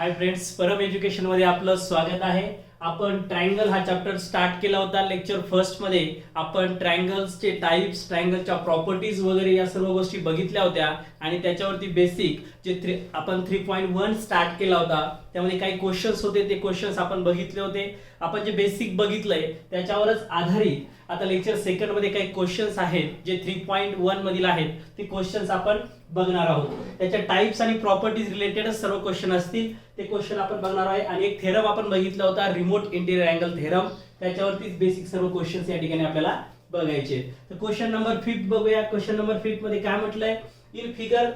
Hi friends, परम education मध्ये आपलं स्वागत आहे. आपण ट्रायंगल हा चॅप्टर स्टार्ट केला होता. लेक्चर फर्स्ट मध्ये आपण ट्रायंगल्सचे टाइप्स, ट्रायंगलच्या प्रॉपर्टीज वगैरे या सर्व गोष्टी बघितल्या होत्या आणि त्याच्यावरती बेसिक जे आपण 3.1 स्टार्ट केला होता. त्यामध्ये काही क्वेश्चन्स होते, ते क्वेश्चन्स आपण बघितले होते. आपण जे बेसिक बघितलंय त्याच्यावरच आधारित आता लेक्चर सेकंड मध्ये काही क्वेश्चन्स आहेत जे 3.1 मधील आहेत. ते क्वेश्चन्स आपण बघणार आहोत. त्याच्या टाइप्स आणि प्रॉपर्टीज रिलेटेडच सर्व क्वेश्चन असतील. ते क्वेश्चन आपण बघणार आहे आणि एक थेरम आपण बघितला होता, रिमोट इंटिरियर अँगल थेरम. त्याच्यावरतीच बेसिक सर्व क्वेश्चन्स या ठिकाणी आपल्याला बघायचे. तर क्वेश्चन नंबर 5 बघूया. क्वेश्चन नंबर 5 मध्ये काय म्हटलंय, in figure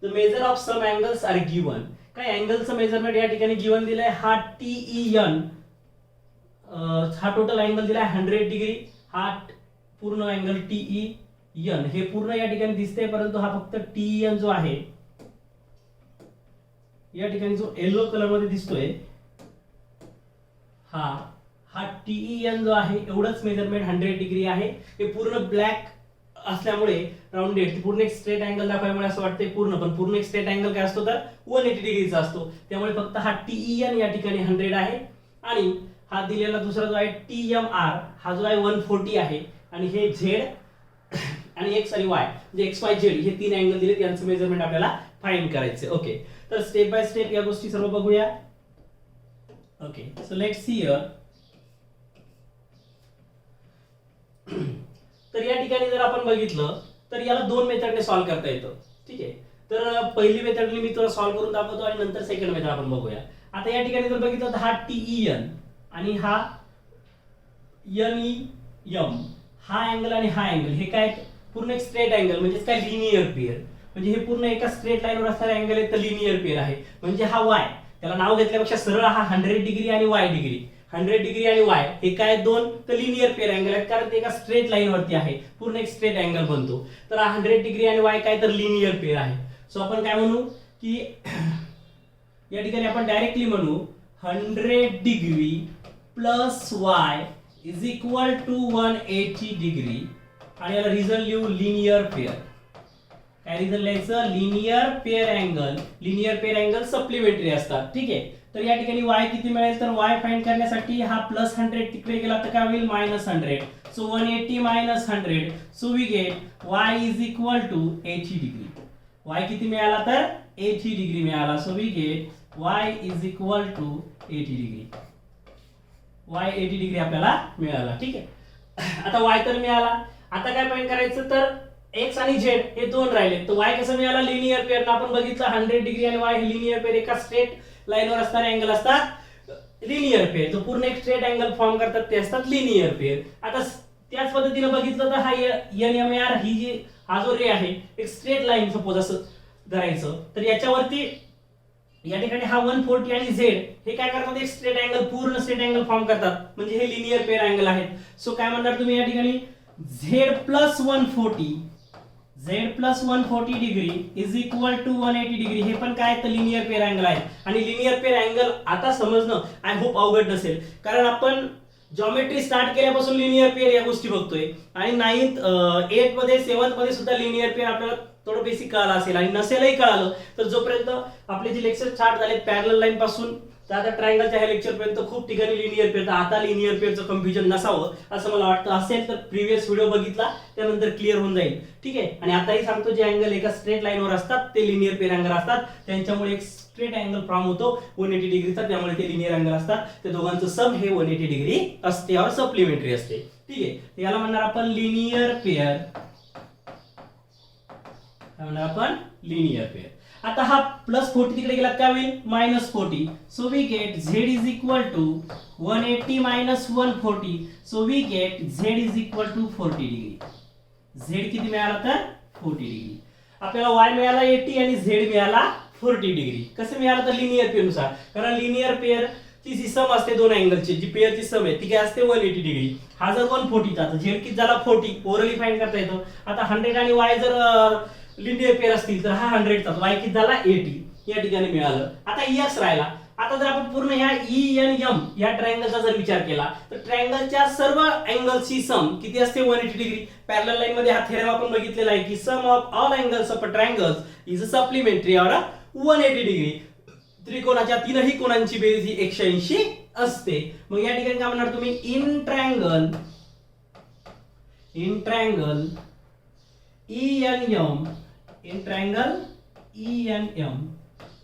the measure of some angles are given. काय अँगलचं मेजरमेंट या ठिकाणी गिवन दिलंय. हा TEN हा टोटल अँगल दिलाय 100 डिग्री. हा पूर्ण अँगल TEN हे पूर्ण या ठिकाणी दिसते, परंतु हा फक्त TEN जो आहे या ठिकाणी जो येलो कलर मध्ये दिसतोय हा TEN जो आहे एवढंच मेजरमेंट 100 डिग्री आहे. हे पूर्ण ब्लॅक असल्यामुळे राउंडेड पूर्ण एक स्ट्रेट अँगल दाखवल्यामुळे असं वाटतंय पूर्ण, पण पूर्ण एक स्ट्रेट अँगल काय असतो तर 180 डिग्रीचा असतो. त्यामुळे फक्त हा TEN या ठिकाणी 100 आहे आणि हा दिलेला दुसरा जो आहे TMR हा जो आहे 140 आहे आणि हे Z आणि X आणि Y म्हणजे XYZ हे तीन अँगल दिले, त्यांचं मेजरमेंट आपल्याला फाइंड करायचे. ओके, तर स्टेप बाय स्टेप या गोष्टी सर्व बघूया. Okay, so let's see here. तर या ठिकाणी जर आपण बघितलं तर याला दोन मेथडने सॉल्व्ह करता येतं. ठीक आहे, तर पहिली मेथडने मी तुला सॉल्व्ह करून दाखवतो आणि नंतर सेकंड मेथड आपण बघूया. आता या ठिकाणी जर बघितलं तर हा TEN आणि हा NEM हा अँगल आणि हा अँगल हे काय पूर्ण एक स्ट्रेट अँगल म्हणजे काय लिनियर पेअर. म्हणजे हे पूर्ण एका स्ट्रेट लाईनवर असणारे अँगल आहे, तर लिनियर पेअर आहे. म्हणजे हा Y त्याला नाव घेतल्यापेक्षा सरळ हा 100 डिग्री आणि Y डिग्री, 100 डिग्री आणि Y हे काय दोन तर लिनियर पेअर अँगल आहेत, कारण ते एका स्ट्रेट लाईन वरती आहे, पूर्ण एक स्ट्रेट अँगल बनतो. तर हा 100 डिग्री आणि Y काय तर लिनियर पेअर आहे. सो आपण काय म्हणू की या ठिकाणी आपण डायरेक्टली म्हणू 100 degree plus Y is equal to 180 degree आणि याला रिझल्ट लिहू लिनियर पेअर. काय रिझल्ट लिहायचं, linear pair angle. Linear pair angle supplementary असतात. ठीक आहे, तर या ठिकाणी Y किती मिळेल तर Y फाइंड करण्यासाठी हा +100 तिकडे गेला तर काय होईल -100. So 180 -100, so we get Y is equal to 80 degree. Y किती मिळाला तर 80 डिग्री मिळाला. So we get Y is equal to 80 degree. Y 80 degree आपल्याला मिळाला. ठीक आहे, आता Y तर मिळाला. आता काय फाइंड करायचं तर X आणि Z हे दोन राहिले. तर Y कसं मिळाला लिनियर पेअर. आपण बघितलं 100 डिग्री आणि Y हे लिनियर पेअर एका स्ट्रेट लाईनवर असणारे अँगल असतात लिनियर पेअर. तो पूर्ण एक स्ट्रेट अँगल फॉर्म करतात, ते असतात लिनियर पेअर. आता त्याच पद्धतीने बघितलं तर हा NMR ही जी हा जो रे आहे एक स्ट्रेट लाईन सपोज असं धरायचं, तर याच्यावरती या ठिकाणी हा 140 आणि Z हे काय करतात एक स्ट्रेट अँगल, पूर्ण स्ट्रेट अँगल फॉर्म करतात, म्हणजे हे लिनियर पेअर अँगल आहेत. सो काय म्हणणार तुम्ही या ठिकाणी Z plus 140 degree is equal to 180 degree. हे पण काय तर लिनियर पेअर अँगल आहे. आणि लिनियर पेअर अँगल आता समजणं आय होप अवघड नसेल, कारण आपण जॉमेट्री स्टार्ट केल्यापासून लिनियर पेअर या गोष्टी बघतोय आणि 9th 8th मध्ये 7th मध्ये सुद्धा लिनियर पेअर आपल्याला थोडं बेसिक कळालं असेल आणि नसेलही कळालं तर जोपर्यंत आपले जे लेक्चर स्टार्ट झाले पॅरलल लाईन पासून तर आता ट्रायंगलच्या ह्या लेक्चर पर्यंत खूप ठिकाणी लिनियर पेअर, आता लिनियर पेअरचं कन्फ्युजन नसावं असं मला वाटतं. असेल तर प्रिव्हियस व्हिडिओ बघितला त्यानंतर क्लिअर होऊन जाईल. ठीक आहे, आणि आताही सांगतो जे अँगल एका स्ट्रेट लाईनवर असतात ते लिनियर पेअर अँगल असतात. त्यांच्यामुळे एक स्ट्रेट अँगल फॉर्म होतो 180 डिग्रीचा, त्यामुळे ते लिनियर अँगल असतात. ते दोघांचं सम हे 180 डिग्री असते और सप्लिमेंटरी असते. ठीक आहे, याला म्हणणार आपण लिनियर पेअर. म्हणणार आपण लिनियर पेअर. आता हा +40 तिकडे गेला काय होईल -40. So we get Z is equal to 180 -140. So we get Z is equal to 40 degree. Z किती मिळाला तर 40 डिग्री. आपल्याला Y मिळाला 80 आणि Z मिळाला 40 डिग्री. कसं मिळालं तर लिनियर पेअर नुसार, कारण लिनियर पेअर ची जी सम असते दोन अँगलची, जी पेअरची सम आहे ती काय असते 180 डिग्री. हा जर 140 चा तर Z किती झाला 40, ओरली फाइंड करता येतं. आता 100 आणि Y जर लिनियर पेअर असतील तर हा 100 चा Y किती झाला 80 या ठिकाणी मिळालं. आता X राहिला. आता जर आपण पूर्ण ह्या ENM या ट्रायंगलचा जर विचार केला तर ट्रायंगलच्या सर्व अँगल्सची सम किती असते 180 डिग्री. पॅरलल लाईन मध्ये हा थेरम आपण बघितलेला आहे की sum of all angles of a triangle is a supplementary or 180 degree. त्रिकोणाच्या तीनही कोणांची बेरीज ही 180 असते. मग या ठिकाणी काय म्हणणार तुम्ही, in triangle ENM, in triangle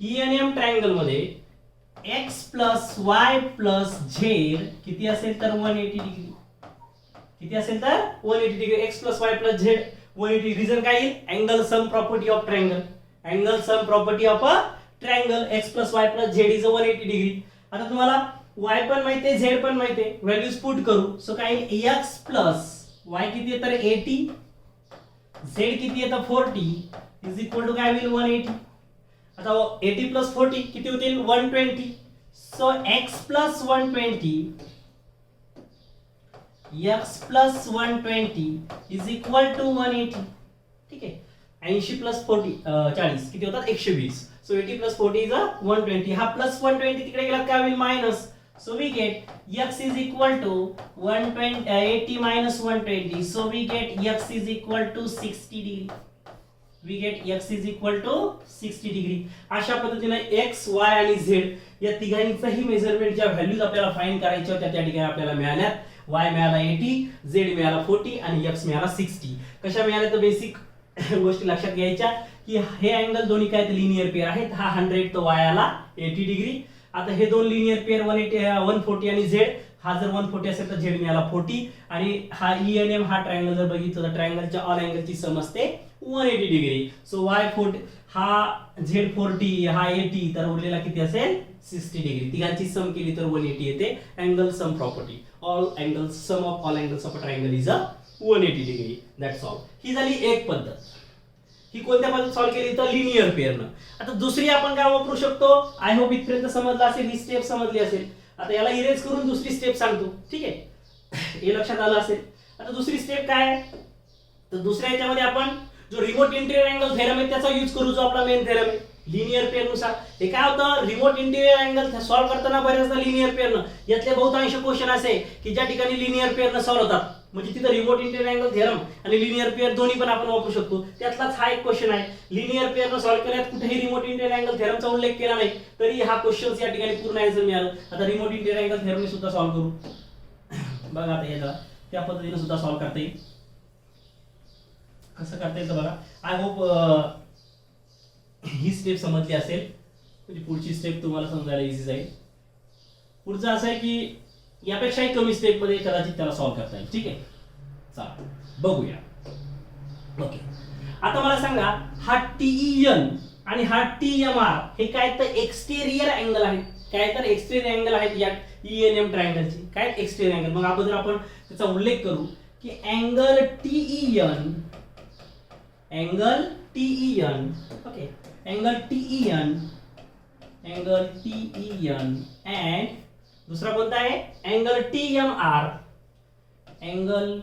ENM triangle मध्ये x plus y plus Z किती असेल तर 180 डिग्री. किती असेल तर 180 degree. x plus y plus Z 180. Reason काय येईल, angle sum property of triangle. Angle sum property of a triangle x plus y plus z is 180 degree. आता तुम्हाला y पण माहिती आहे, z पण माहिती आहे, व्हॅल्यूज पुट करू. सो काय येईल, x प्लस y किती आहे तर 80, z किती आहे तर 40 इज इक्वल टू काय होईल 180. आता 80 प्लस 40 किती होतील 120. So x plus 120 is equal to 180. ठीक आहे. 80 प्लस 40 किती होतात 120. So 80 plus 40 is 120. हा प्लस 120 तिकडे गेला काय होईल minus. So we get x is equal to 80 minus 120. So we get x is equal to 60 degree. We get x is equal to 60 degree. अशा पद्धतीने x, y आणि z या तिघांचाही मेजरमेंटच्या व्हॅल्यूज आपल्याला फाइंड करायच्या होत्या. त्या ठिकाणी आपल्याला मिळाल्यात. y मिळाला 80, z मिळाला 40 आणि x मिळाला 60. कशा मिळाल्या तर बेसिक गोष्टी लक्षात घ्यायच्या की हे अँगल दोन्ही काय तर लिनियर पेअर आहेत. हा 100 तो y आला 80 डिग्री. आता हे दोन लिनियर पेअर 140 आणि z. हा जर 140 असेल तर z मिळाला 40 आणि हा ENM हा ट्रायंगल जर बघितलं तर ट्रायंगलच्या ऑल अँगलची सम असते 180 डिग्री. सो y 40 हा z 40 हा 80 तर उरलेला किती असेल 60 डिग्री. तिघांची सम केली तर 180 येते. Angle sum property all angles sum of all angles of a triangle is 180 degree. That's all. ही झाली एक पद्धत. ही कोणत्या पद्धत सॉल्व्ह केली तर लिनियर पेअरनं. आता दुसरी आपण काय वापरू शकतो, आय होप इथपर्यंत समजलं असेल, ही स्टेप समजली असेल. आता याला इरेज करून दुसरी स्टेप सांगतो. ठीक आहे, हे लक्षात आलं असेल. आता दुसरी स्टेप काय आहे तर दुसऱ्या ह्याच्यामध्ये आपण जो रिमोट इंटिरियर अँगल थेरम आहे त्याचा यूज करू, जो आपला मेन थेरम आहे लिनियर पेअर नुसार. हे काय होतं, रिमोट इंटिरियर अँगल सॉल्व्ह करताना बऱ्याचदा लिनियर पेअरनं यातले बहुतांश क्वेश्चन असे की ज्या ठिकाणी लिनियर पेअरनं सॉल्व्ह होतात, म्हणजे तिथं रिमोट इंटिरियर अँगल थेरम आणि लिनियर पेअर दोन्ही पण आपण वापरू शकतो. त्यातलाच हा एक क्वेश्चन आहे. लिनियर पेअरनं सॉल्व्ह करण्यात कुठेही रिमोट इंटिरियर अँगल थेरमचा उल्लेख केला नाही, तरी हा क्वेश्चन या ठिकाणी पूर्ण आन्सर मिळालं. आता रिमोट इंटिरियर अँगल थेरमने सुद्धा सॉल्व्ह करू. बघा आता याला त्या पद्धतीने सुद्धा सॉल्व्ह करता येईल. कसं करता येईल बघा. आय होप ही स्टेप समजली असेल, म्हणजे पुढची स्टेप तुम्हाला समजायला इझी जाईल. पुढचं असं आहे की यापेक्षाही कमी स्टेप मध्ये कदाचित त्याला सॉल्व्ह करता येईल. ठीक आहे, चला बघूया. ओके, आता मला सांगा हा TEN आणि हा TMR हे काय तर एक्सटेरियर अँगल आहेत. काय तर एक्सटेरियर अँगल आहेत या ENM ट्रायंगलचे. काय एक्सटेरियर अँगल, मग अगोदर आपण त्याचा उल्लेख करू की angle TEN okay, angle TEN and दुसरा कोणता आहे angle TMR angle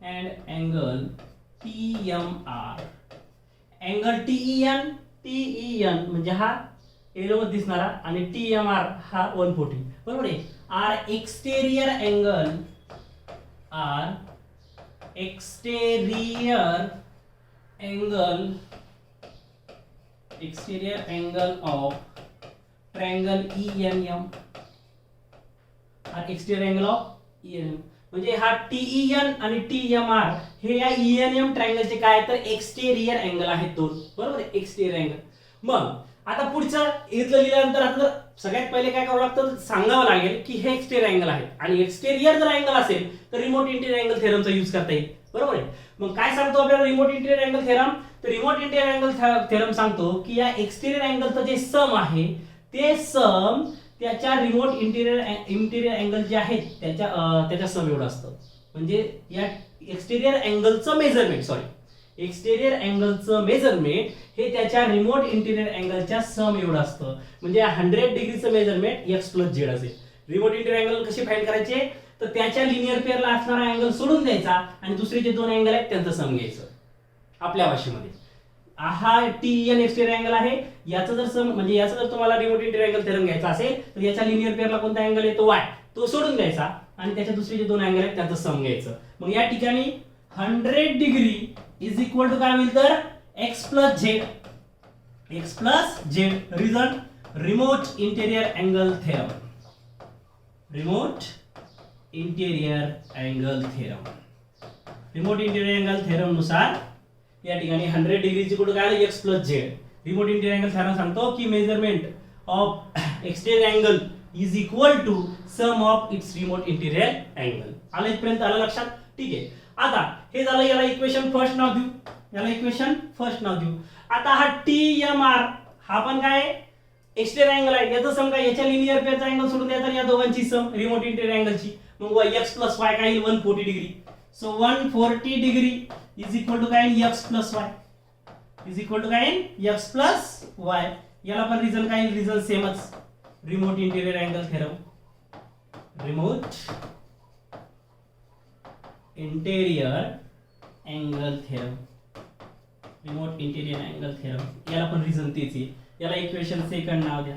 and angle TMR. Angle TEN म्हणजे हा येलो मध्ये दिसणारा आणि TMR हा 140 बरोबर आहे. Are exterior angle of triangle ENM. Exterior angle of ENM म्हणजे हा TEN आणि TMR हे या ENM ट्रायंगलचे काय तर एक्सटेरियर अँगल आहेत दोन, बरोबर आहे, एक्सटेरियर अँगल. मग आता पुढचं इथलं लिहिल्यानंतर आता सगळ्यात पहिले काय करावं लागतं, सांगावं लागेल की हे एक्सटेरियर अँगल आहे आणि एक्सटेरियर जर अँगल असेल तर रिमोट इंटिरियर अँगल थेरमचा यूज करता येईल, बरोबर आहे. मग काय सांगतो आपल्याला रिमोट इंटिरियर अँगल थेरम, तर रिमोट इंटिरियर अँगल थेरम सांगतो की या एक्सटेरियर अँगलचं जे सम आहे ते सम त्याच्या रिमोट इंटिरियर अँगल जे आहेत त्याच्या सम एवढं असतं. म्हणजे या एक्सटेरियर अँगलचं मेजरमेंट हे त्याच्या रिमोट इंटिरियर अँगलच्या सम एवढं असतं. म्हणजे 100 डिग्रीचं मेजरमेंट x + z असेल. रिमोट इंटिरियर अँगल कसे फाइंड करायचे, तर त्याच्या लिनियर पेअरला असणारा अँगल सोडून द्यायचा आणि दुसरे जे दोन अँगल आहेत त्यांचं सम घ्यायचं आपल्या भाषेमध्ये. हा TEN एक्सटेरियर अँगल आहे, याचं जर सम म्हणजे याचं जर तुम्हाला रिमोट इंटिरियर अँगल थेरम घ्यायचा असेल तर याच्या लिनियर पेअरला कोणता अँगल आहे तो y, तो सोडून द्यायचा आणि त्याच्या दुसरे जे दोन अँगल आहेत त्यांचं सम घ्यायचं. मग या ठिकाणी 100 डिग्री इज इक्वल टू काय होईल तर x plus z reason remote interior angle theorem. Remote interior angle theorem. Remote interior angle theorem नुसार या ठिकाणी 100 डिग्रीची कुठं काय आलं x plus z. Remote interior angle theorem सांगतो की measurement of exterior angle is equal to sum of its remote interior angle. आलं इथपर्यंत आलं लक्षात. ठीक आहे. आता हे झालं, याला इक्वेशन फर्स्ट नाव देऊ. याला इक्वेशन फर्स्ट नाव देऊ. आता हा TMR हा पण काय एक्सटेरियर अँगल आहे. याचं सम काय, याच्या लिनियर पेअरचा अँगल सोडून द्यायचा आणि या दोघांची सम रिमोट इंटेरियर अँगलची. मग x प्लस y काय येईल 140 degree. So 140 degree is equal to काय x plus y is equal to काय x प्लस y. याला पण रिझन काय येईल, रिझन सेमच remote interior angle theorem. Remote interior angle theorem. Remote interior angle theorem याला पण रिझन तेच आहे. याला इक्वेशन सेकंड नाव द्या.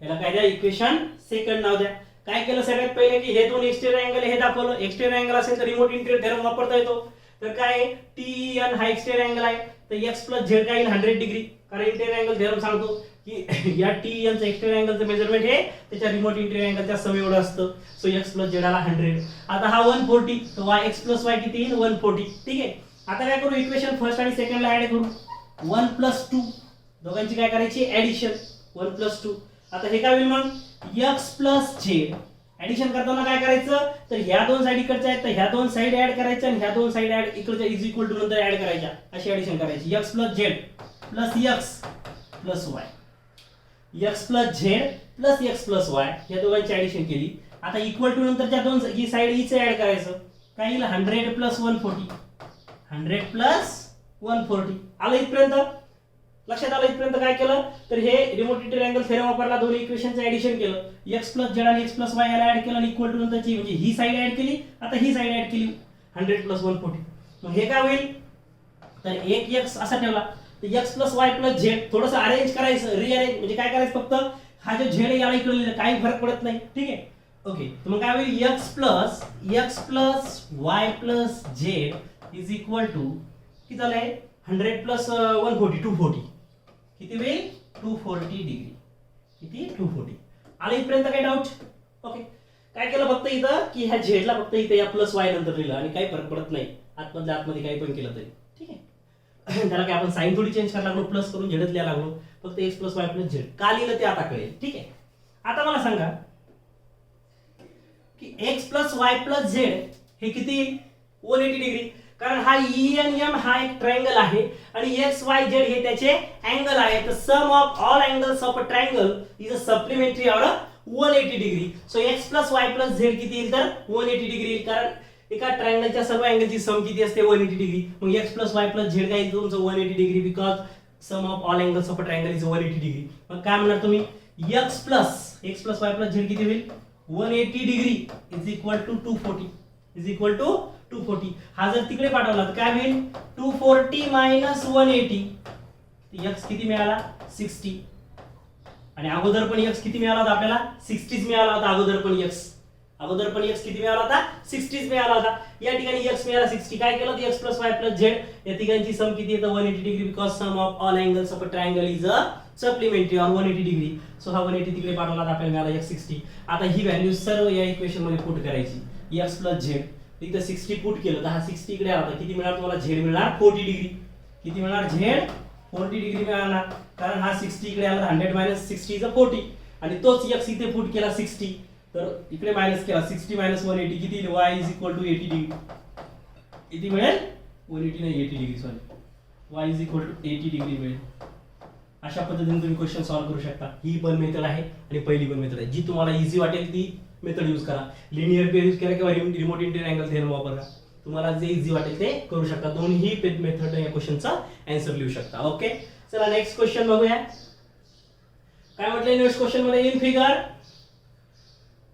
याला काय द्या, इक्वेशन सेकंड नाव द्या. काय केलं सगळ्यात पहिले की हे दोन एक्सटेरियर अँगल हे दाखवलं. एक्सटेरियर अँगल असेल तर रिमोट इंटेरियर थेरम वापरता येतो. तर काय TEN हा एक्सटेरियर अँगल आहे, तर x प्लस झेड काय येईल 100 डिग्री. कारण इंटेरियर अँगल थेरम सांगतो की या TEN चं एक्सटेरियर अँगलचं मेजरमेंट हे त्याच्या रिमोट इंटेरियर अँगलच्या सम एवढं असतं. सो x प्लस झेड आला 100. आता हा 140, तर x प्लस y किती येईल 140. ठीक आहे. आता काय करू, इक्वेशन फर्स्ट आणि सेकंडला ऍड करू. 1 प्लस 2 दोघांची काय करायची ऍडिशन. 1 प्लस 2. आता हे काय होईल मग x प्लस झेड. ऍडिशन करताना काय करायचं, तर ह्या दोन साइड इकडच्या आहेत तर ह्या दोन साइड ऍड करायच्या आणि ह्या दोन साइड ऍड इकडच्या इज इक्वल टू नंतर ऍड करायच्या. अशी ऍडिशन करायची. x plus Z plus x plus y. x plus Z plus x plus y या दोघांची ऍडिशन केली. आता इक्वल टू नंतरच्या दोन ही साइड हिचे ऍड करायचं. काय येईल 100 प्लस 140. 100 प्लस 140 आलं इथपर्यंत. लक्षात आलं इथपर्यंत. काय केलं तर हे रिमोट इंटेरियर अँगल थेरम वापरला, दोन्ही इक्वेशनचं ऍडिशन केलं. x प्लस झेड आणि x प्लस y याला ऍड केलं आणि इक्वल टू नंतरची म्हणजे ही साइड ऍड केली. आता ही साइड ऍड केली 100 प्लस 140. मग हे काय होईल, तर एक x असा ठेवला तर x plus y plus Z थोडंसं अरेंज करायचं, रिअरेंज म्हणजे काय करायचं, फक्त हा जो झेड याला इकडे काही फरक पडत नाही. ठीक आहे. ओके. तर मग काय होईल x plus y plus z is equal to किती झालंय 100 प्लस 140 240. किती होईल 240 डिग्री. किती 240. आलं इथपर्यंत काही डाऊट. ओके. काय केलं फक्त इथं की ह्या झेडला फक्त इथं या प्लस वाय नंतर लिहिलं आणि काही फरक पडत नाही आतमधल्या आतमध्ये काही पण केलं तरी. ठीक आहे. त्याला काय आपण साइन थोडी चेंज करायला लागलो, प्लस करून झेडच लिहायला लागलो. फक्त x plus y plus Z का लिहिलं ते आता कळेल. ठीक आहे. आता मला सांगा की x plus y plus Z हे किती 180 डिग्री. कारण हा ENM हा एक ट्रायंगल आहे आणि XYZ हे त्याचे अँगल आहे. तर sum of all angles of a triangle is a supplementary or 180 degree. So x plus y plus Z किती येईल तर 180 डिग्री येईल. कारण एका ट्रायंगलच्या सर्व अँगलची सम किती असते 180 डिग्री. मग x plus y plus z काय येईल तुमचं 180 degree because sum of all angles of a triangle is 180 degree. मग काय म्हणणार तुम्ही x plus y plus Z किती होईल 180 degree is equal to 240. Is equal to 240. हा जर तिकडे पाठवला तर काय होईल 240 मायनस 180. x किती मिळाला 60. आणि अगोदर पण x किती मिळाला होता आपल्याला 60च मिळाला होता. अगोदर पण x किती मिळाला होता 60च मिळाला होता. या ठिकाणी x मिळाला 60. काय केलं तर x plus y plus z या तिघांची सम किती येतं 180 degree because sum of all angles of a triangle is a supplementary or 180 degree. So हा 180 तिकडे पाठवला तर आपल्याला मिळाला x 60. आता ही व्हॅल्यू सर्व या इक्वेशन मध्ये पुट करायची. x प्लस झेड इथं 60 पुट केलं तर हा 60 इकडे आला तर किती मिळणार तुम्हाला झेड मिळणार 40 डिग्री. किती मिळणार झेड 40 डिग्री मिळणार. कारण हा 60 इकडे आला तर 100 मायनस 60 इज 40 आणि तोच x इथे पुट केला 60 तर इकडे मायनस केला 60 मायनस 180 किती येईल y is equal to 80 degree. किती मिळेल 180 नाही 80 degree sorry y is equal to 80 degree मिळेल. अशा पद्धतीने तुम्ही क्वेश्चन सॉल्व्ह करू शकता. ही पण मेथड आहे आणि पहिली पण मेथड आहे. जी तुम्हाला इझी वाटेल ती मेथड यूज करा. लिनियर पेअर यूज करा किंवा रिमोट इंटेरियर अँगल थेरम वापरा. तुम्हाला जे इझी वाटेल ते करू शकता. दोन्ही मेथड या क्वेश्चनचा आन्सर लिहू शकता. ओके. चला नेक्स्ट क्वेश्चन बघूया. काय म्हटलंय नेक्स्ट क्वेश्चन मध्ये in figure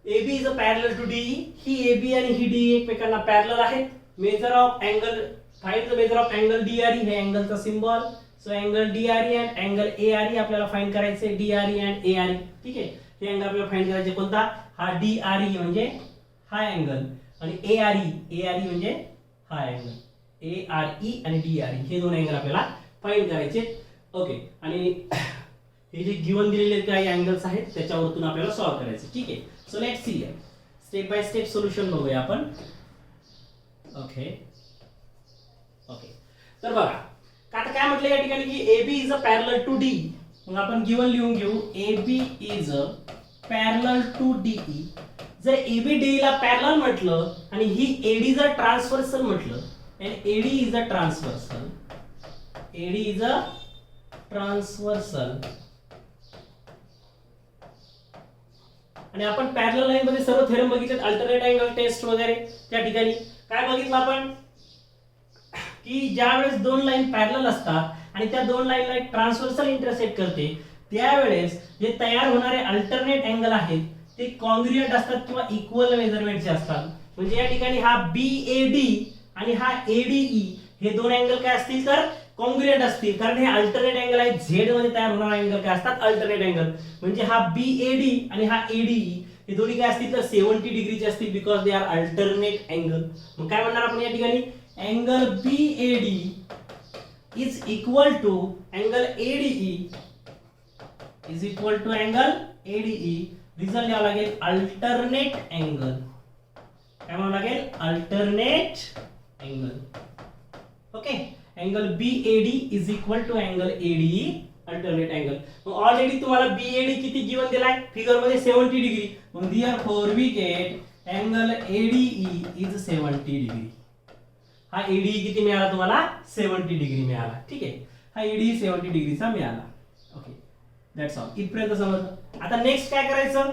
AB is a parallel to DE. ही AB आणि ही DE एकमेकांना पॅरलल आहेत. Measure of angle find the measure of angle DRE हे अँगलचा symbol. So angle DRE and angle ARE आपल्याला फाइंड करायचे. DRE and ARE. ठीक आहे. हे अँगल आपल्याला फाइंड करायचे. कोणता हा DRE म्हणजे हा अँगल आणि ARE म्हणजे हा अँगल. ARE आणि DRE हे दोन अँगल आपल्याला फाइंड करायचे. ओके, आणि हे जे गिवन दिलेले काही अँगल्स आहेत त्याच्यावरतून आपल्याला सॉल्व्ह करायचे. ठीक आहे, so let's see step by step solution बघूया आपण. ओके ओके, तर बघा आता काय म्हटलं या ठिकाणी की AB is a parallel to D. मग आपण गिवन लिहून घेऊ AB is a parallel to DE. जर AB DE ला पॅरलल म्हटलं आणि ही AD जर ट्रान्सव्हर्सल म्हटलं, and AD is a transversal, AD is a transversal, आणि आपण पॅरलल लाईन मध्ये सर्व थेरम बघितले, अल्टरनेट अँगल टेस्ट वगैरे. त्या ठिकाणी काय बघितलं आपण की ज्यावेळेस दोन लाईन पॅरलल असतात आणि त्या दोन लाईनला एक ट्रान्सव्हर्सल इंटरसेक्ट करते, त्यावेळेस जे तयार होणारे अल्टरनेट अँगल आहेत ते कॉन्ग्रुएंट असतात किंवा इक्वल मेजरमेंटचे असतात. म्हणजे या ठिकाणी हा BAD आणि हा ADE हे दोन अँगल काय असतील तर कॉन्ग्रुएंट असतील, कारण हे अल्टरनेट अँगल आहे. झेड मध्ये तयार होणारे अँगल काय असतात अल्टरनेट अँगल. म्हणजे हा BAD आणि हा ADE हे दोन्ही काय असतील तर 70 डिग्रीचे असतील, because they are alternate angle. मग काय म्हणणार आपण या ठिकाणी angle BAD is equal to angle ADE is equal to angle ADE. Result लिहावा लागेल अल्टरनेट अँगल. काय म्हणावं लागेल alternate angle. Okay, angle BAD is equal to angle ADE alternate angle. मग ऑलरेडी तुम्हाला BAD किती गिवन दिलाय फिगर मध्ये 70 डिग्री. मग therefore we get angle ADE is 70 degree. हा ADE किती मिळाला तुम्हाला 70 डिग्री मिळाला. ठीक आहे, हा ADE 70 डिग्रीचा मिळाला. Okay, that's all. इथपर्यंत समजलं. आता नेक्स्ट काय करायचं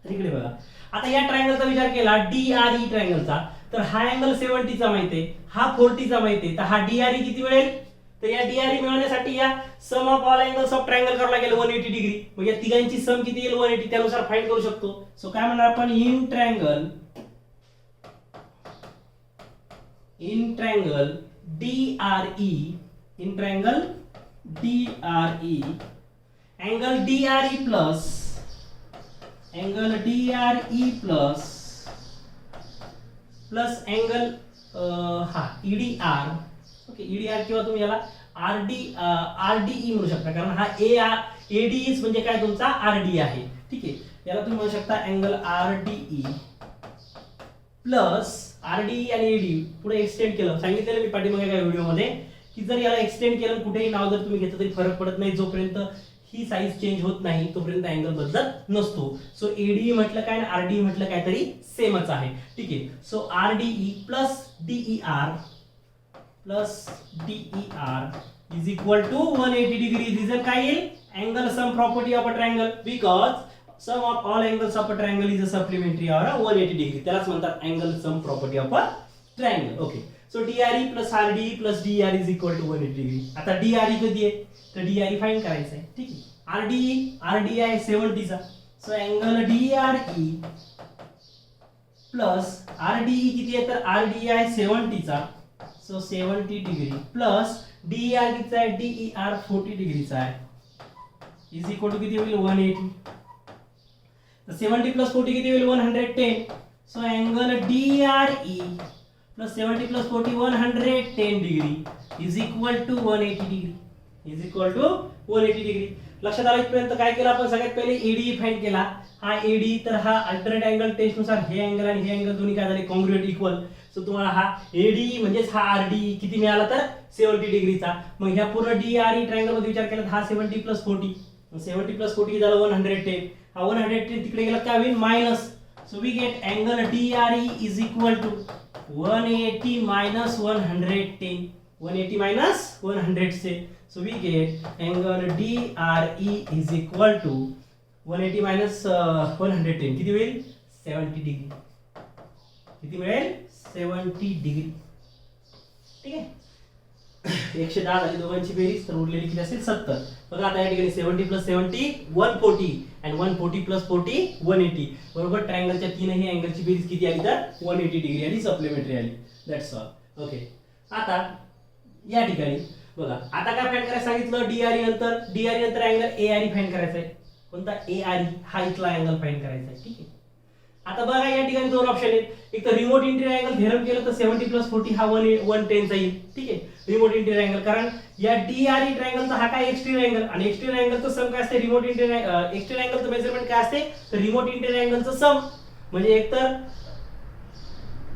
तर इकडे बघा. आता या ट्रायंगलचा विचार केला DRE ट्रायंगलचा, तर हा अँगल 70 चा माहिती आहे, हा 40 चा माहिती आहे, तर हा DRE किती मिळेल. तर या DRE मिळवण्यासाठी या sum of all angles of triangle करावं लागेल 180 डिग्री. मग या तिघांची सम किती येईल 180, त्यानुसार फाइंड करू शकतो. सो काय म्हणणार आपण in triangle DRE, in triangle DRE angle DRE plus angle EDR. Okay, EDR किंवा तुम्ही याला RDE म्हणू शकता, कारण हा ADE म्हणजे काय तुमचा RD आहे. ठीक आहे, याला तुम्ही म्हणू शकता अँगल RDE प्लस RDE आणि ADE पुढे एक्सटेंड केलं. सांगितलेलं मी पाठीमागे काय व्हिडिओ मध्ये की जर याला एक्सटेंड केलं कुठेही नाव जर तुम्ही घेतलं तरी फरक पडत नाही. जोपर्यंत ही साईज चेंज होत नाही तोपर्यंत अँगल बदलत नसतो. सो ADE म्हटलं काय आणि RDE म्हटलं काय तरी सेमच आहे. ठीक आहे, so RDE plus DER is equal to 180 degree. Result काय येईल angle sum property of a triangle, because sum of all angles of a triangle is a supplementary or 180 degree. त्यालाच म्हणतात angle sum property of a triangle. Okay, so DRE plus RDE plus DER is equal to 180 degree. आता DRE कधी आहे तर DRE find करायचं आहे. ठीक आहे, RDE आहे 70 चा, so angle DRE plus RDE किती आहे तर RDE आहे 70 चा, सो 70 डिग्री प्लस DER किती आहे DER 40 डिग्रीचा आहे, इज इक्वल टू किती होईल 180. तर 70 प्लस 40 किती होईल 110. So angle DRE plus 70 plus 40 110 degree is equal to 180 degree, is equal to 180 degree. लक्षात आलं इथपर्यंत काय केलं आपण सगळ्यात पहिले ADE फाइंड केला. हा ADE तर हा अल्टरनेट अँगल टेस्ट नुसार हे अँगल आणि हे अँगल दोन्ही काय झाले कॉन्ग्रुएंट इक्वल. सो तुम्हाला हा ADE म्हणजेच हा RDE किती मिळाला तर 70 डिग्रीचा. मग ह्या पूर्ण DRE ट्रायंगल मध्ये विचार केला हा 70 प्लस 40, 70 प्लस 40 झालं 110. हा 110 तिकडे गेला काय होईल minus. So we get angle DRE is equal to 180 minus 110, 180 minus 100 से. So we get angle DRE is equal to 180 minus 110 किती होईल 70 डिग्री. किती मिळेल 70 डिग्री. ठीक आहे, 110 झाली दोघांची बेरीज, तर उरलेली किती असेल 70. बघा आता या ठिकाणी 70 प्लस 70 140 and 140 प्लस 40 180. बरोबर ट्रायंगलच्या तीनही अँगलची बेरीज किती आली तर 180 डिग्री आली, सप्लिमेंटरी आली. That's all. ओके, आता या ठिकाणी बघा आता काय फाइंड करायचं सांगितलं DRE नंतर अँगल ARE फाइंड करायचा आहे. कोणता ARE हा इथला अँगल फाइंड करायचा आहे. ठीक आहे, आता बघा या ठिकाणी दोन ऑप्शन आहेत, एक तर रिमोट इंटिरियर अँगल थेरम केलं तर 70 + 40 हा 110 चा येईल, ठीक आहे, रिमोट इंटिरियर अँगल, कारण या DRE ट्रायंगलचा हा काय एक्सटेरियर अँगल, आणि एक्सटेरियर अँगलचं सम काय असते, रिमोट इंटिरियर एक्सटेरियर अँगलचं मेजरमेंट काय असते, तर रिमोट इंटिरियर अँगलचं सम, म्हणजे एक तर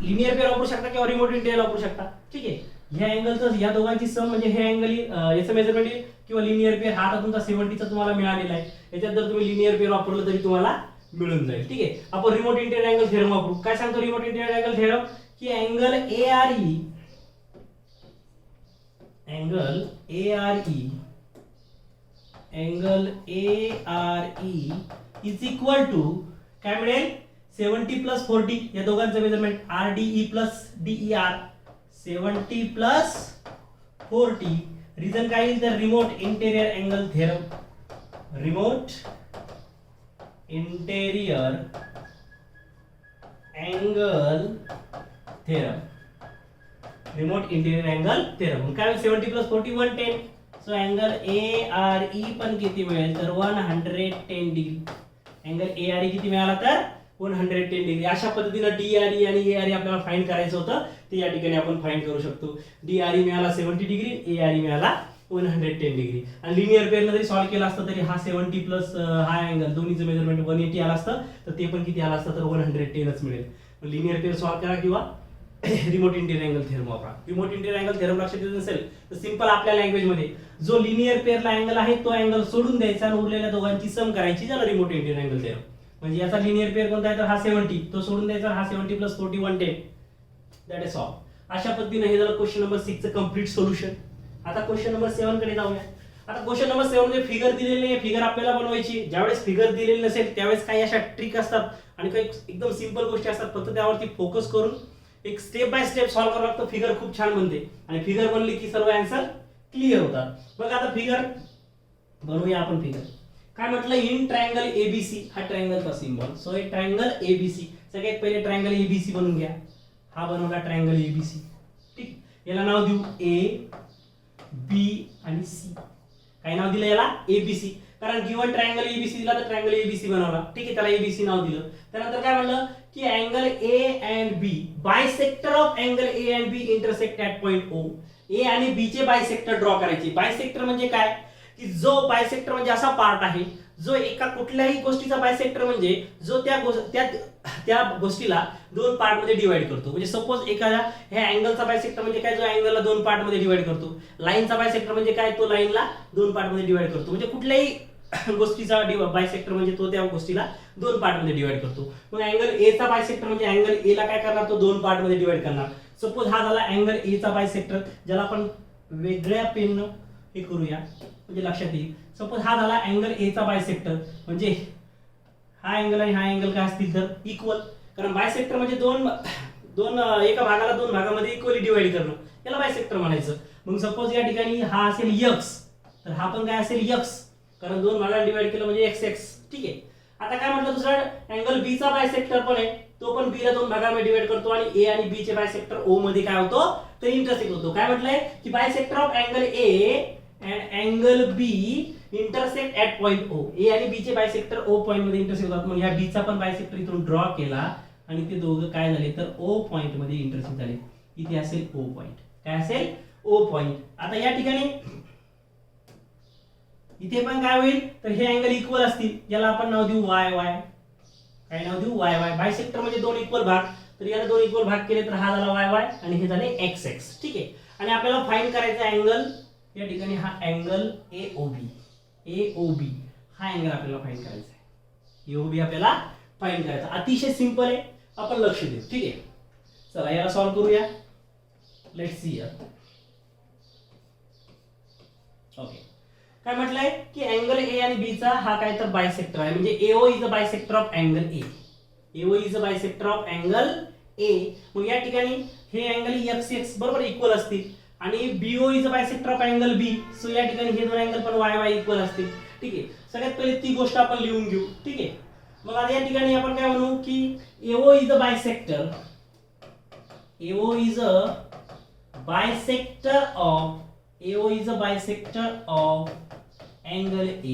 लिनियर पेअर वापरू शकता किंवा रिमोट इंटिरियर वापरू शकता, ठीक आहे. ह्या अँगलचं या दोघांची सम म्हणजे हे अँगल याचं मेजरमेंट येईल, किंवा लिनियर पेअर हा आता तुमचा 70 चा तुम्हाला मिळालेला आहे, याच्यात जर तुम्ही लिनियर पेअर वापरलं तरी तुम्हाला मिळून जाईल, ठीक आहे. आपण रिमोट इंटिरियर अँगल थेरम वापरू. काय सांगतो रिमोट इंटिरियर अँगल थेरम, की angle ARE is equal to काय मिळेल, 70 + 40 या दोघांचं मेजरमेंट RDE + DER, 70 + 40, रिझन काय येईल तर remote interior angle theorem, remote interior angle theorem, remote interior angle theorem. काय 70 + 40 110, सो अँगल ARE पण किती मिळेल तर 110 डिग्री. अँगल ARE किती मिळाला तर 110 डिग्री. अशा पद्धतीने DRE आणि ARE आपल्याला फाइंड करायचं होतं, ते या ठिकाणी आपण फाइंड करू शकतो. DRE मिळाला 70 डिग्री, ARE मिळाला 110 डिग्री. आणि लिनियर पेअरने जरी सॉल्व्ह केला असतं तरी हा 70 प्लस हा अँगल दोन्हीचं मेजरमेंट 180 आला असतं, तर ते पण किती आला असतं तर 110च मिळेल. लिनियर पेअर सॉल्व्ह करा किंवा रिमोट इंटिरियर अँगल थेरम वापरा. रिमोट इंटिरियर अँगल थेरम लक्षात येत नसेल तर सिंपल आपल्या लँग्वेज मध्ये जो लिनियर पेअरला अँगल आहे तो अँगल सोडून द्यायचा आणि उरलेल्या दोघांची सम करायची, झालं रिमोट इंटिरियर अँगल थेरम. म्हणजे याचा लिनियर पेअर कोणता आहे तर हा 70, तो सोडून द्यायचा, हा 70 + 40 110, दॅट इज ऑल. अशा पद्धतीने हे झालं क्वेश्चन नंबर 6 चं कंप्लीट सोल्युशन. आता क्वेश्चन नंबर 7 कडे जाऊया. आता क्वेश्चन नंबर 7 मध्ये फिगर दिलेली आहे, फिगर आपल्याला बनवायची. ज्यावेळेस फिगर दिलेली नसेल त्यावेळेस काही अशा ट्रिक असतात आणि काही एकदम सिंपल गोष्टी असतात, फक्त त्यावरती फोकस करून एक स्टेप बाय स्टेप सॉल्व्ह करावं लागतं. फिगर खूप छान बनते आणि फिगर बनली की सर्व आन्सर क्लिअर होतात. बघा आता फिगर बनवूया आपण. फिगर काय म्हटलं, इन ट्रायंगल एबीसी, हा ट्रायंगलचा सिंबल. सो हे ट्रायंगल एबीसी, सगळ्यात पहिले ट्रायंगल एबीसी बनवून घ्या. हा बनवला ट्रायंगल एबीसी, ठीक. याला नाव देऊ ए बी आणि सी. काय नाव दिलं याला, एबीसी, कारण गिवन ट्रायंगल एबीसी दिला तर ट्रायंगल एबीसी बनवला, ठीक आहे, त्याला एबीसी नाव दिलं. त्यानंतर काय म्हणलं की angle A and B, bisector of angle A and B intersect at point O. A आणि बी चे बायसेक्टर ड्रॉ करायचे. बायसेक्टर म्हणजे काय, की जो बायसेक्टर म्हणजे असा पार्ट आहे जो एका कुठल्याही गोष्टीचा बायसेक्टर म्हणजे जो त्या गोष्टीला दोन पार्ट मध्ये डिवाइड करतो. म्हणजे सपोज एखाद्या ह्या अँगलचा बायसेक्टर म्हणजे काय, जो अँगलला दोन पार्ट मध्ये डिवाइड करतो. लाईनचा बायसेक्टर म्हणजे काय, तो लाईनला दोन पार्ट मध्ये डिवाइड करतो. म्हणजे कुठल्याही गोष्टीचा बायसेक्टर म्हणजे तो त्या गोष्टीला दोन पार्ट मध्ये डिवाइड करतो. मग अँगल ए चा बायसेक्टर म्हणजे अँगल ए ला काय करणार, तो दोन पार्ट मध्ये डिवाइड करणार. सपोज हा झाला अँगल ए चा बायसेक्टर, ज्याला आपण वेगळ्या पेन हे करूया म्हणजे लक्षात येईल. सपोज हा झाला अँगल ए चा बायसेक्टर, म्हणजे हा अँगल आणि हा अँगल काय असतील तर इक्वल, कारण बायसेक्टर म्हणजे एका भागाला दोन भागामध्ये इक्वली डिवाइड करणं, याला बायसेक्टर म्हणायचं. मग सपोज या ठिकाणी हा असेल एक्स, तर हा पण काय असेल एक्स, कारण दोन भागाला डिवाइड केलं म्हणजे एक्स एक्स, ठीक आहे. आता काय म्हटलं दुसरा अँगल बी चा बायसेक्टर पण आहे, तो पण बी ला दोन भागामध्ये डिवाइड करतो आणि ए आणि बी चे बायसेक्टर ओ मध्ये काय होतो तर इंटरसेक्ट होतो. काय म्हटलंय की bisector of angle A and angle B intersect at point O. A आणि बी चे बायसेक्टर ओ पॉइंट मध्ये इंटरसेक्ट होतात. मग ह्या बी चा पण बायसेक्टर इथून ड्रॉ केला आणि ते दोघं काय झाले तर ओ पॉइंट मध्ये इंटरसेक्ट झाले. इथे असेल ओ पॉइंट, काय असेल ओ पॉइंट. आता या ठिकाणी इथे पण काय होईल तर हे अँगल इक्वल असतील, याला आपण नाव देऊ वाय वाय. काय नाव देऊ वाय वाय. बायसेक्टर म्हणजे दोन इक्वल भाग, तर याला दोन इक्वल भाग केले तर हा झाला वाय वाय आणि हे झाले एक्स एक्स, ठीक आहे. आणि आपल्याला फाइंड करायचा अँगल या ठिकाणी हा अँगल एओबी. एओबी हा अँगल आपल्याला फाइंड करायचा आहे. एओबी आपल्याला फाइंड करायचा, अतिशय सिंपल आहे, आपण लक्ष देऊ, ठीक आहे. चला याला सॉल्व करूया. Let's see here. ओके, काय म्हटलंय की अँगल ए आणि बी चा हा काय तर बायसेक्टर आहे, म्हणजे AO is a bisector of angle A. AO is a bisector of angle A. मग या ठिकाणी हे अँगल एक्स एक्स बरोबर इक्वल असतील आणि BO is a bisector of angle B. So या ठिकाणी हे दोन अँगल पण वाय वाय इक्वल असतील, ठीक आहे. सगळ्यात पहिले ती गोष्ट आपण लिहून घेऊ, ठीक आहे. मग आता या ठिकाणी आपण काय म्हणू की AO is a bisector. AO is a bisector of AO is a bisector of angle A.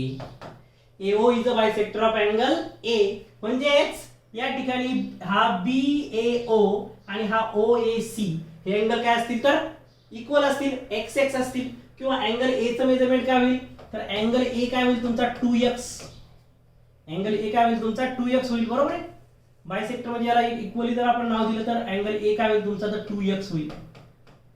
AO is a bisector of angle A. म्हणजेच या ठिकाणी हा BAO आणि हा OAC हे अँगल काय असतील तर इक्वल असतील, XX असतील, किंवा अँगल A चं मेजरमेंट काय होईल तर अँगल A काय होईल तुमचा 2x, अँगल A काय होईल तुमचा 2x होईल, बरोबर आहे. बायसेक्टर म्हणजे याला इक्वली जर आपण नाव दिलं तर अँगल A काय होईल तुमचा तर 2x होईल,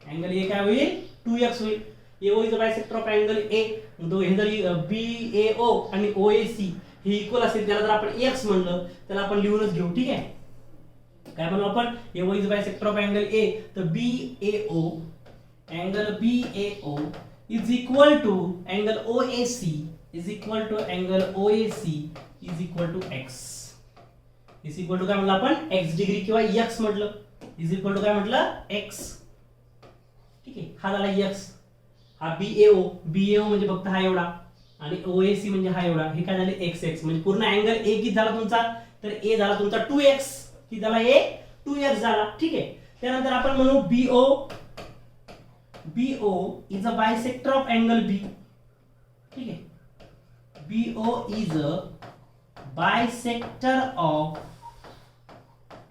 अँगल A काय होईल 2x होईल. AO is a bisector of angle A. तो हे जरी BAO आणि OAC हे इक्वल असेल त्याला जर आपण x म्हणलं त्याला आपण लिहूनच घेऊ, ठीक आहे. काय म्हणू आपण, AO is a bisector of angle A, तर BAO angle BAO is equal to angle OAC is equal to angle OAC is equal to x is equal to काय म्हणलं आपण x डिग्री किंवा x म्हटलं, is equal to काय म्हटलं x, ठीक आहे. हा झाला x, हा BAO म्हणजे फक्त हा एवढा आणि OAC म्हणजे हा एवढा, हे काय झाले x म्हणजे पूर्ण अँगल A किती झाला तुमचा तर A झाला तुमचा 2x, किती झाला A 2x झाला, ठीक आहे. त्यानंतर आपण म्हणू BO is a bisector of angle B, ठीक है. BO is a bisector of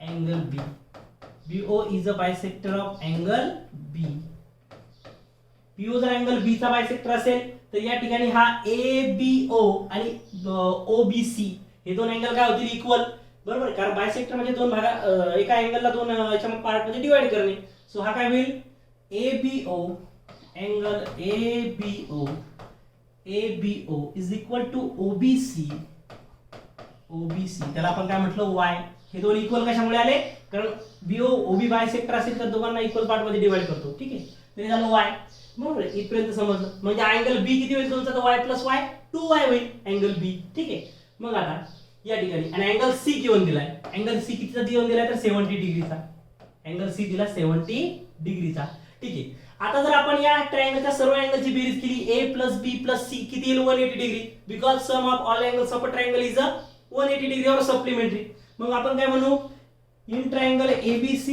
angle B. BO is a bisector of angle B. BO जर अँगल B चा बायसेक्टर असेल तर या ठिकाणी हा ABO आणि OBC हे दोन अँगल काय होतील इक्वल, बरोबर. कारण बायसेक्टर म्हणजे दोन भागा एका अँगलला दोन याच्या पार्ट मध्ये डिवाइड करणे. सो हा काय होईल ABO angle ABO is equal to OBC त्याला आपण काय म्हटलं Y. हे दोन इक्वल कशामुळे आले कारण BO OB बायसेक्टर असेल तर दोघांना इक्वल पार्ट मध्ये डिवाइड करतो, ठीक आहे. तरी झालं Y, बरोबर. इथपर्यंत समजलं. म्हणजे अँगल B किती होईल तुमचा तर Y + Y 2Y होईल अँगल B, ठीक आहे. मग आता या ठिकाणी आणि अँगल C गिवन दिलाय, अँगल C कितीचा गिवन दिलाय तर 70 डिग्रीचा, अँगल C दिला 70 डिग्रीचा, ठीक आहे. आता जर आपण या ट्रायंगलच्या सर्व अँगलची बेरीज केली A + B + C किती येईल 180 degree, because sum of all angles of a triangle is a 180 degree or supplementary. मग आपण काय म्हणू in triangle ABC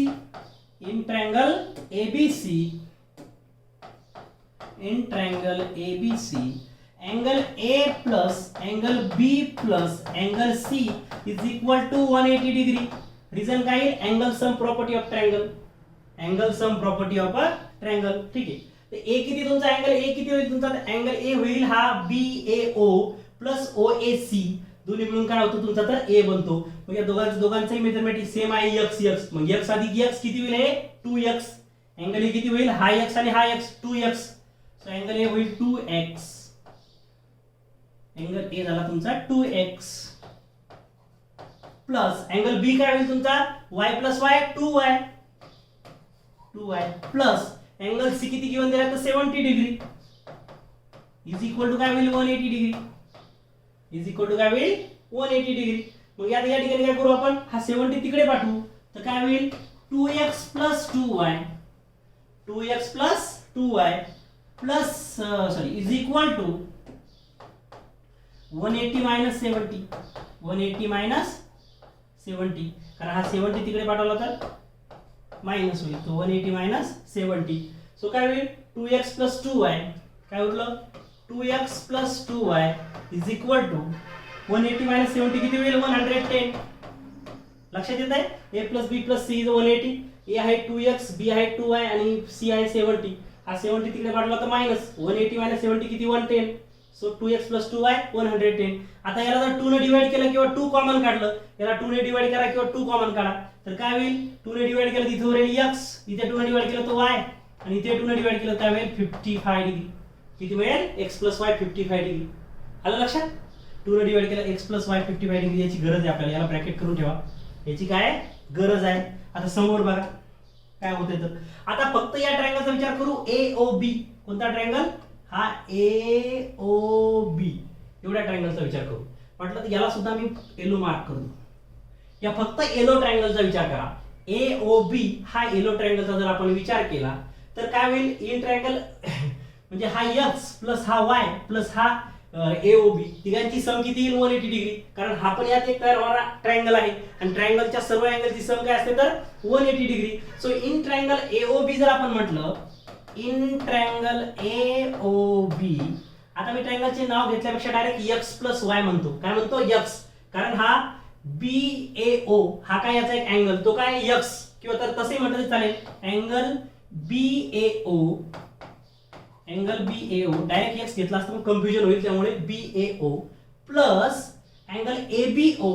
angle A plus angle B plus angle C is equal to 180 degree. Reason काय येईल angle sum property of triangle, angle sum property of a triangle, ठीक आहे. तर A किती तुमचा अँगल A किती होईल तुमचा अँगल A होईल हा BAO प्लस OAC दोन्ही मिळून काय होतं तुमचा तर A बनतो. मग या दोघांचंही मेजरमेंट सेम आहे x, मग x अधिक x किती होईल हे 2x, अँगल A किती होईल हा x आणि हा x 2x, so angle A होईल 2x, अँगल A झाला तुमचा 2x प्लस अँगल B काय होईल तुमचा y + y 2y plus angle C किती गिवन दिला तर 70 डिग्री इज इक्वल टू काय होईल 180 डिग्री, इज इक्वल टू काय होईल 180 डिग्री. मग या ठिकाणी काय करू आपण हा 70 तिकडे पाठवू तर काय होईल 2x + 2y plus sorry is equal to 180 - 70 180 - 70 कारण हा 70 तिकडे पाठवला तर मायनस होईल, तो 180 - 70. सो काय होईल 2x + 2y काय उरलं 2x + 2y is equal to 180 - 70 किती होईल 110. लक्षात येत आहे A + B + C 180, A आहे 2x B आहे 2y आणि C आहे 70. हा 70 तिकडे पाठवला तर मायनस 180 - 70 किती 110. So 2x + 2y 110. आता याला जर 2 ने डिवाइड केलं किंवा 2 कॉमन काढलं, याला 2 ने डिवाइड करा किंवा 2 कॉमन काढा तर काय होईल 2 ने डिवाइड केलं तिथे उरेल x, इथे 2 ने डिवाइड केलं तर y आणि इथे 2 ने डिवाइड केलं काय होईल 55 डिग्री. किती मिळेल x + y 55 डिग्री. आलं लक्षात 2 ने डिवाइड केलं x + y 55 डिग्री. याची गरज आहे आपल्याला, याला ब्रॅकेट करून ठेवा, याची काय गरज आहे. आता समोर बघा काय होतंय तर आता फक्त या ट्रायंगलचा विचार करू AOB. कोणता ट्रायंगल हा AOB एवढ्या ट्रायंगलचा विचार करू. म्हटलं तर याला सुद्धा मी येलो मार्क करू. या फक्त येलो ट्रायंगलचा विचार करा. AOB हा येलो ट्रायंगलचा जर आपण विचार केला तर काय होईल इन ट्रायंगल म्हणजे हा x प्लस हा y प्लस हा AOB तिघांची सम किती येईल 180 डिग्री. कारण हा पण यात एक तयार होणारा ट्रायंगल आहे आणि ट्रायंगलच्या सर्व अँगलची सम काय असते तर 180 degree. So in triangle AOB जर आपण म्हटलं इन ट्रायंगल AOB, आता मी ट्रायंगलचे नाव घेतल्यापेक्षा डायरेक्ट x + y म्हणतो. काय म्हणतो x, कारण हा BAO हा काय याचा एक अँगल, तो काय x, किंवा तर तसे म्हटलं तरी चालेल, अँगल BAO डायरेक्ट x घेतला असता कन्फ्युजन होईल, त्यामुळे BAO plus angle ABO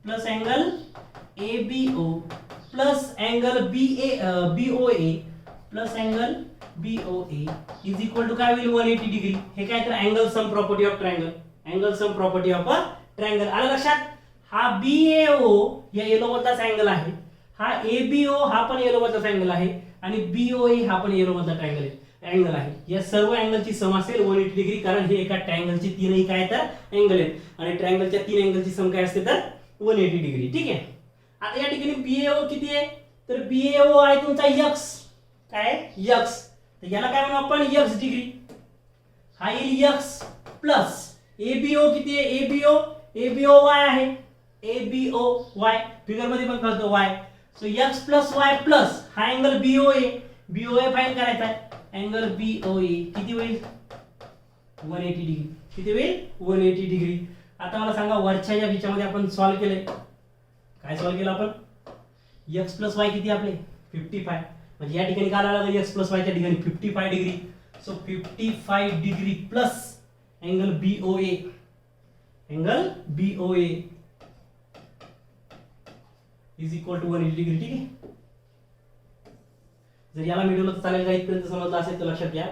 plus angle ABO plus angle BOA plus angle BOA is equal to काय होईल 180 डिग्री. हे काय तर angle sum property of triangle, angle sum property of a triangle. आलं लक्षात. हा BAO या येलो मधलाच अँगल आहे, हा ABO हा पण येलो मधलाच अँगल आहे, आणि BOA हा पण येलो मधला अँगल आहे. या सर्व अँगलची सम असेल 180 डिग्री, कारण हे एका ट्रायंगलची तीनही काय तर अँगल आहेत, आणि ट्रायंगलच्या तीन अँगलची सम काय असते तर 180 डिग्री. ठीक आहे. आता या ठिकाणी BAO किती आहे, तर BAO आहे तुमचा x, काय x, तर याला काय म्हणू आपण x डिग्री, हा येईल x प्लस ABO किती आहे, ABO y आहे, ABO y फिगर मध्ये पण कळतो y, so x plus y plus हा अँगल BOA फाइंड करायचा आहे. अँगल BOA किती होईल 180 डिग्री, किती होईल 180 डिग्री. आता मला सांगा वरच्या या विचारामध्ये आपण सॉल्व्ह केले, काय सॉल्व्ह केलं आपण, x प्लस y किती आपले 55, म्हणजे या ठिकाणी काय आलं x प्लस y च्या ठिकाणी 55 degree, so 55 degree plus angle BOA is equal to 180 degree. ठीक आहे. जर याला मिळवलं तर चालेल, का इथपर्यंत समजलं असेल तर लक्षात घ्या.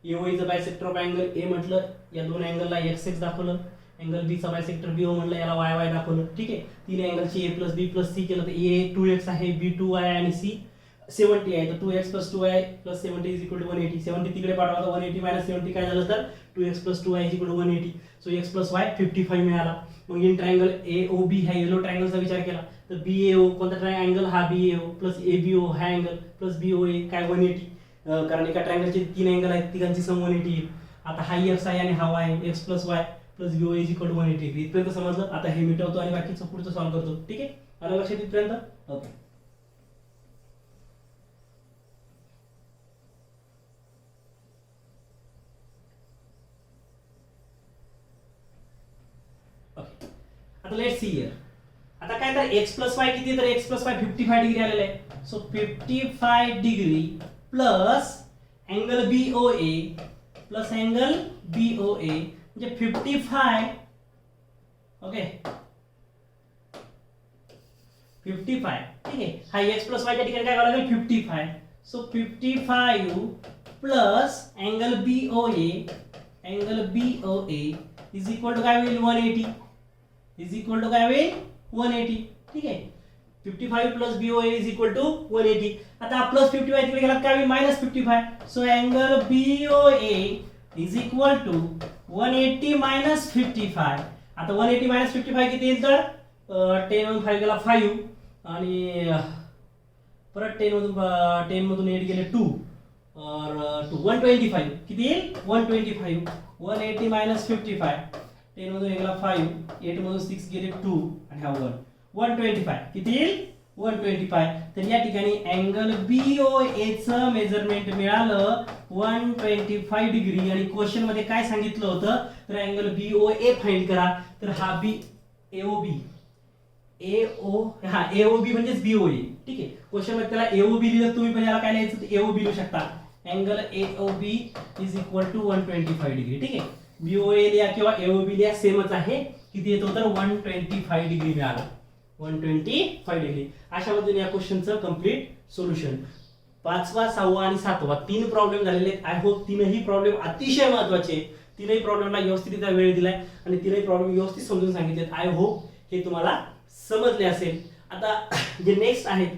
AO is a bisector of angle A म्हटलं, या दोन अँगलला x दाखवलं, अँगल B चा बायसेक्टर BO म्हटलं, याला y दाखवलं. ठीक आहे. तीन अँगलची A plus B plus C केलं तर A 2x आहे, B 2y आणि C 70 आहे, तर 2x plus 2y plus 70 is equal to 180. 70 तिकडे पाठवा, तर 180 मायनस 70 काय झालं तर 2x plus 2y is equal to 180. So x plus y 55 मिळाला. मग इन ट्रायंगल AOB ह्या येलो ट्रायंगलचा विचार केला, तर BAO कोणता ट्रायंगल, हा BAO प्लस ABO हा अँगल प्लस BOA काय 180, कारण एका ट्रायंगलचे तीन अँगल आहेत, तिघांची सम 180 येईल. आता हा x आहे आणि हा y आहे, x plus y plus BOA is equal to 180 degree. इथपर्यंत समजलं. आता हे मिटवतो आणि बाकीचं पुढचं सॉल्व्ह करतो. ठीक आहे. आलं लक्षात इथपर्यंत. ओके. आता लेट्स सी हियर. आता काय तर x प्लस y किती, तर x प्लस y 55 डिग्री आलेला आहे. So 55 degree plus angle BOA plus angle BOA म्हणजे 55, ओके 55. ठीक आहे. हा x प्लस y च्या ठिकाणी काय करावं लागेल 55. So 55 plus angle BOA is equal to काय होईल 180, इज इक्वल टू काय होईल 180. ठीक आहे. 55 plus BOA is equal to 180. आता प्लस 55 तिकडे गेला काय होईल minus 55. So angle BOA is equal to 180 minus 55. आता 180 मायनस 55 किती येईल तर 10 मधून 5 गेला 5, आणि परत 10 मधून 8 गेले 2 और 125 किती येईल 125. 180 मायनस 55, 10 मधून गेला 5, 8 मधून 6 गेले 2 आणि हा 125 किती येईल 125. तर या ठिकाणी अँगल BOA चं मेजरमेंट मिळालं 125 डिग्री, आणि क्वेश्चन मध्ये काय सांगितलं होतं तर अँगल BOA फाइंड करा. तर हा AOB म्हणजेच BOA. ठीक आहे. क्वेश्चन मध्ये त्याला AOB लिहिलं, तुम्ही पण याला काय लिहायचं तर AOB लिहू शकता. Angle AOB is equal to 125 degree. ठीक आहे. BOA लिहा किंवा AOB लिहा, सेमच आहे. किती येतो तर 125 डिग्री मिळाला, 125 डिग्री. अशा पद्धतीने या क्वेश्चनचं कंप्लीट सोल्युशन. 5वा 6वा आणि 7वा तीन प्रॉब्लेम झालेले आहेत. आय होप तीनही प्रॉब्लेम अतिशय महत्त्वाचे, तीनही प्रॉब्लेमला व्यवस्थितरित्या वेळ दिलाय आणि तीनही प्रॉब्लेम व्यवस्थित समजून सांगितलेत. आय होप हे तुम्हाला समजले असेल. आता जे नेक्स्ट आहेत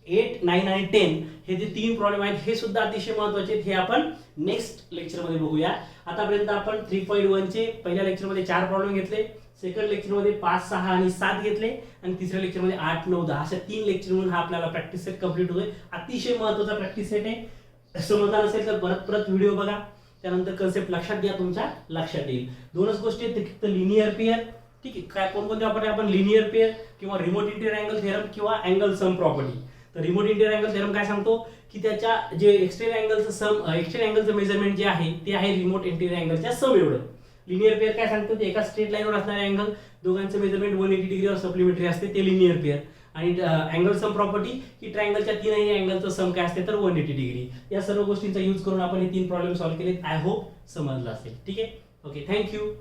8, 9 आणि 10 हे जे तीन प्रॉब्लेम आहेत हे सुद्धा अतिशय महत्त्वाचे आहेत. हे आपण नेक्स्ट लेक्चर मध्ये बघूया. आतापर्यंत आपण 3.1 चे पहिल्या लेक्चर मध्ये 4 प्रॉब्लेम घेतले, सेकंड लेक्चर मध्ये 5, 6 आणि 7 घेतले, आणि तिसऱ्या लेक्चर मध्ये 8, 9, 10 अशा 3 लेक्चर म्हणून हा आपल्याला प्रॅक्टिस सेट कंप्लीट होतोय. अतिशय महत्त्वाचा प्रॅक्टिस सेट आहे. समजणार नसेल तर परत व्हिडिओ बघा, त्यानंतर कन्सेप्ट लक्षात घ्या, तुमच्या लक्षात येईल. दोनच गोष्टी आहेत, फक्त लिनियर पेअर. ठीक आहे. काय कोणकोणते वापरले आपण लिनियर पेअर किंवा रिमोट इंटिरियर अँगल थेरम किंवा अँगल सम प्रॉपर्टी. तर रिमोट इंटिरियर अँगल थेरम काय सांगतो की त्याच्या जे एक्सटेरियर अँगलचं मेजरमेंट जे आहे ते आहे रिमोट इंटिरियर अँगलच्या सम एवढं, लिनियर पेअर काय सांगतं ते एका स्ट्रेट लाईनवर असणारे अँगल दोघांचं मेजरमेंट 180 डिग्री और सप्लिमेंटरी असते ते लिनियर पेअर. आणि अँगल सम प्रॉपर्टी की ट्रायंगलच्या तीनही अँगलचं सम काय असते तर 180 डिग्री. या सर्व गोष्टींचा यूज करून आपण हे 3 प्रॉब्लेम सॉल्व्ह केले. आय होप समजलं असेल. ठीक आहे. Okay, thank you.